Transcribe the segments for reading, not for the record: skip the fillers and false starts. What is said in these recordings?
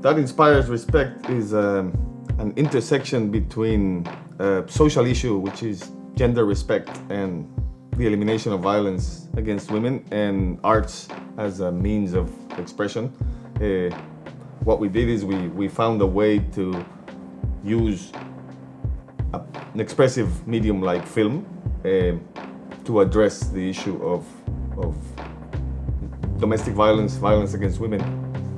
That Inspires Respect is an intersection between a social issue, which is gender respect and the elimination of violence against women, and arts as a means of expression. What we did is we found a way to use an expressive medium like film to address the issue of domestic violence, violence against women,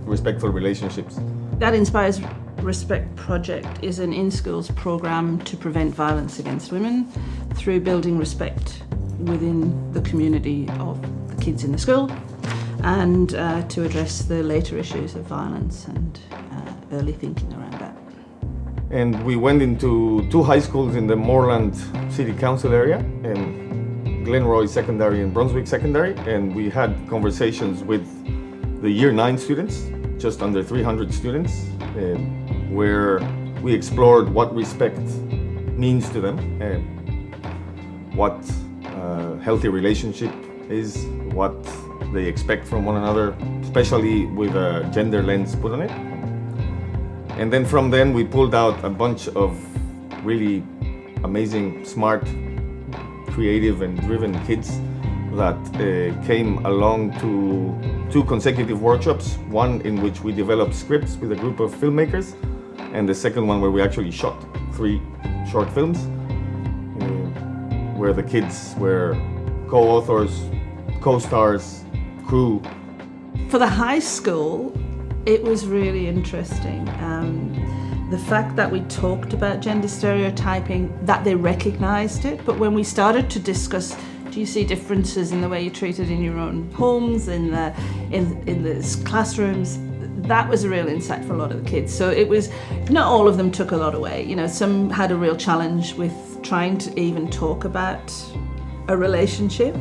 respectful relationships. That Inspires Respect project is an in-schools program to prevent violence against women through building respect within the community of the kids in the school, and to address the later issues of violence and early thinking around that. And we went into 2 high schools in the Moreland City Council area, Glenroy Secondary and Brunswick Secondary, and we had conversations with the Year 9 students, just under 300 students, where we explored what respect means to them, what a healthy relationship is, what they expect from one another, especially with a gender lens put on it. And then from then we pulled out a bunch of really amazing, smart, creative and driven kids that came along to 2 consecutive workshops, one in which we developed scripts with a group of filmmakers, and the second one where we actually shot 3 short films, where the kids were co-authors, co-stars, crew. For the high school, it was really interesting. The fact that we talked about gender stereotyping, that they recognised it, but when we started to discuss, do you see differences in the way you're treated in your own homes, in the classrooms, that was a real insight for a lot of the kids. So it was, not all of them took a lot away. You know, some had a real challenge with trying to even talk about a relationship,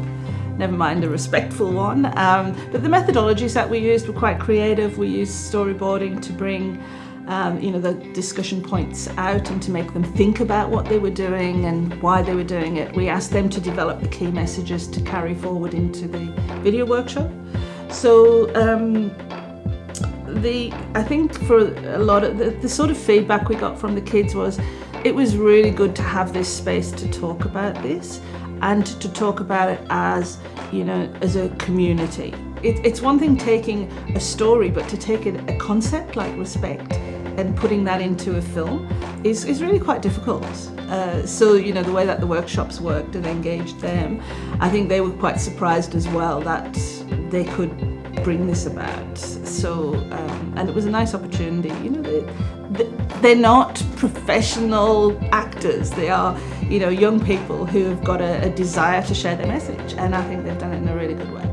never mind a respectful one. But the methodologies that we used were quite creative. We used storyboarding to bring the discussion points out and to make them think about what they were doing and why they were doing it. We asked them to develop the key messages to carry forward into the video workshop. So I think for a lot of the sort of feedback we got from the kids was, it was really good to have this space to talk about this and to talk about it as, as a community. It's one thing taking a story, but to take a concept like respect and putting that into a film is really quite difficult. So, the way that the workshops worked and engaged them, I think they were quite surprised as well that they could bring this about. So, and it was a nice opportunity. They're not professional actors. They are, young people who have got a desire to share their message, and I think they've done it in a really good way.